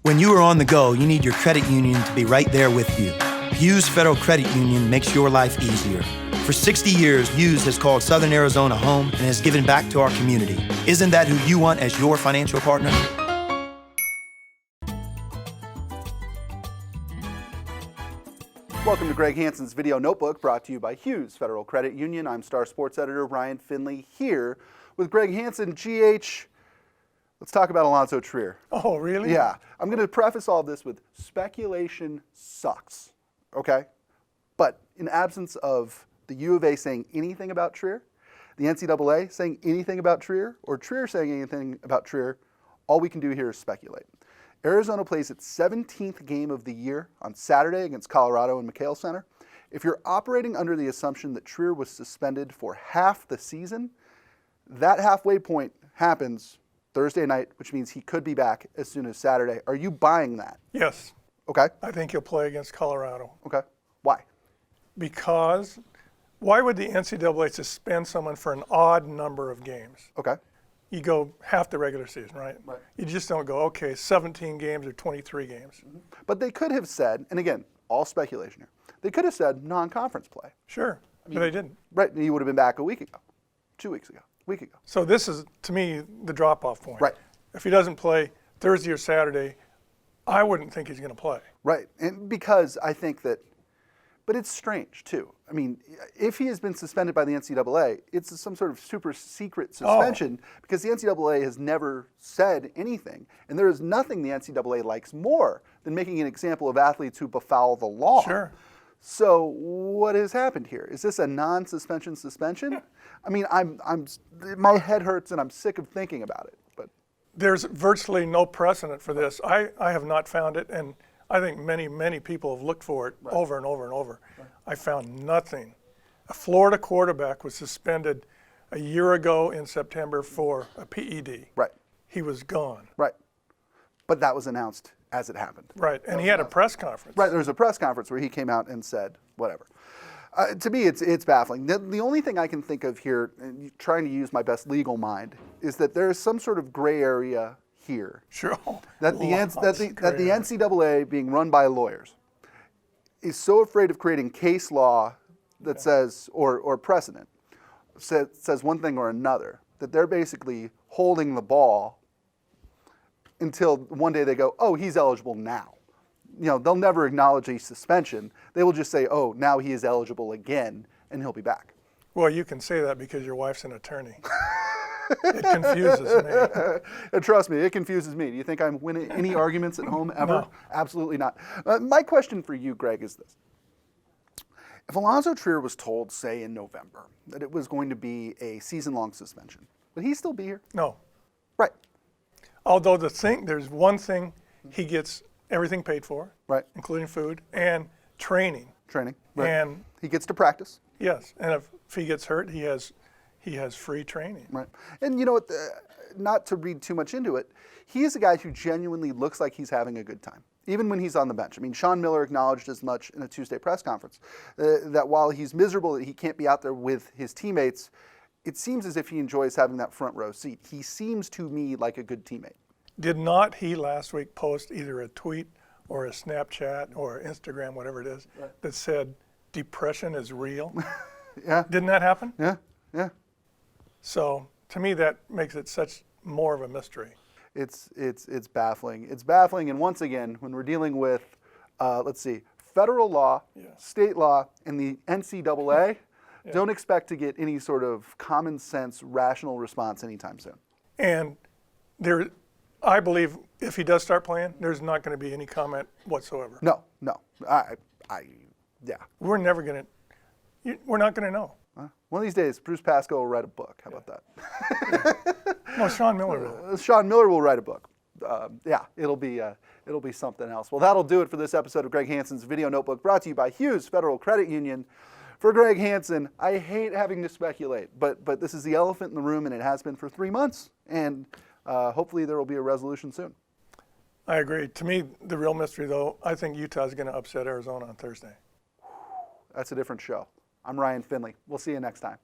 When you are on the go, you need your credit union to be right there with you. Hughes Federal Credit Union makes your life easier. For 60 years, Hughes has called Southern Arizona home and has given back to our community. Isn't that who you want as your financial partner? Welcome to Greg Hansen's Video Notebook, brought to you by Hughes Federal Credit Union. I'm Star Sports Editor Ryan Finley here with Greg Hansen. GH, let's talk about Allonzo Trier. Oh, really? Yeah. I'm going to preface all this with speculation sucks, okay? But in absence of the U of A saying anything about Trier, the NCAA saying anything about Trier, or Trier saying anything about Trier, all we can do here is speculate. Arizona plays its 17th game of the year on Saturday against Colorado in McKale Center. If you're operating under the assumption that Trier was suspended for half the season, that halfway point happens Thursday night, which means he could be back as soon as Saturday. Are you buying that? Yes. Okay. I think he'll play against Colorado. Okay. Why? Because why would the NCAA suspend someone for an odd number of games? Okay. You go half the regular season, right? Right. You just don't go, okay, 17 games or 23 games. Mm-hmm. But they could have said, and again, all speculation here, they could have said non-conference play. Sure, but they didn't. Right. He would have been back a week ago, 2 weeks ago, a week ago. So this is, to me, the drop-off point. Right. If he doesn't play Thursday or Saturday, I wouldn't think he's going to play. Right. And because I think that, but it's strange too. I mean, if he has been suspended by the NCAA, it's some sort of super secret suspension because the NCAA has never said anything. And there is nothing the NCAA likes more than making an example of athletes who befoul the law. Sure. So what has happened here? Is this a non-suspension suspension? I mean, my head hurts and I'm sick of thinking about it. But there's virtually no precedent for this. I have not found it, and I think many people have looked for it over and over and over. Right. I found nothing. A Florida quarterback was suspended a year ago in September for a PED. Right. He was gone. Right. But that was announced as it happened. Right, and he had a press conference. Right, there was a press conference where he came out and said whatever. To me, it's baffling. The only thing I can think of here, and trying to use my best legal mind, is that there is some sort of gray area here. Sure. That the NCAA, being run by lawyers, is so afraid of creating case law that says, or precedent, says one thing or another, that they're basically holding the ball until one day they go, oh, he's eligible now. You know, they'll never acknowledge a suspension. They will just say, oh, now he is eligible again, and he'll be back. Well, you can say that because your wife's an attorney. It confuses me. And trust me, it confuses me. Do you think I'm winning any arguments at home ever? No. Absolutely not. My question for you, Greg, is this. If Allonzo Trier was told, say in November, that it was going to be a season-long suspension, would he still be here? No. Right. Although there's one thing, he gets everything paid for, right, including food and training. Training. Right. And he gets to practice. Yes, and if he gets hurt, he has free training. Right. And you know what, not to read too much into it, he is a guy who genuinely looks like he's having a good time, even when he's on the bench. I mean, Sean Miller acknowledged as much in a Tuesday press conference, that while he's miserable that he can't be out there with his teammates, it seems as if he enjoys having that front row seat. He seems to me like a good teammate. Did not he last week post either a tweet or a Snapchat or Instagram, whatever it is, that said, depression is real? Yeah. Didn't that happen? Yeah, yeah. So to me, that makes it such more of a mystery. It's baffling. It's baffling, and once again, when we're dealing with, let's see, federal law, state law, and the NCAA, don't expect to get any sort of common sense, rational response anytime soon. And I believe if he does start playing, there's not going to be any comment whatsoever. No. Yeah. We're not going to know. One of these days, Bruce Pascoe will write a book. How about that? No, Sean Miller will. Sean Miller will write a book. It'll be something else. Well, that'll do it for this episode of Greg Hansen's Video Notebook, brought to you by Hughes Federal Credit Union. For Greg Hansen, I hate having to speculate, but this is the elephant in the room, and it has been for 3 months, and hopefully there will be a resolution soon. I agree. To me, the real mystery, though, I think Utah's going to upset Arizona on Thursday. That's a different show. I'm Ryan Finley. We'll see you next time.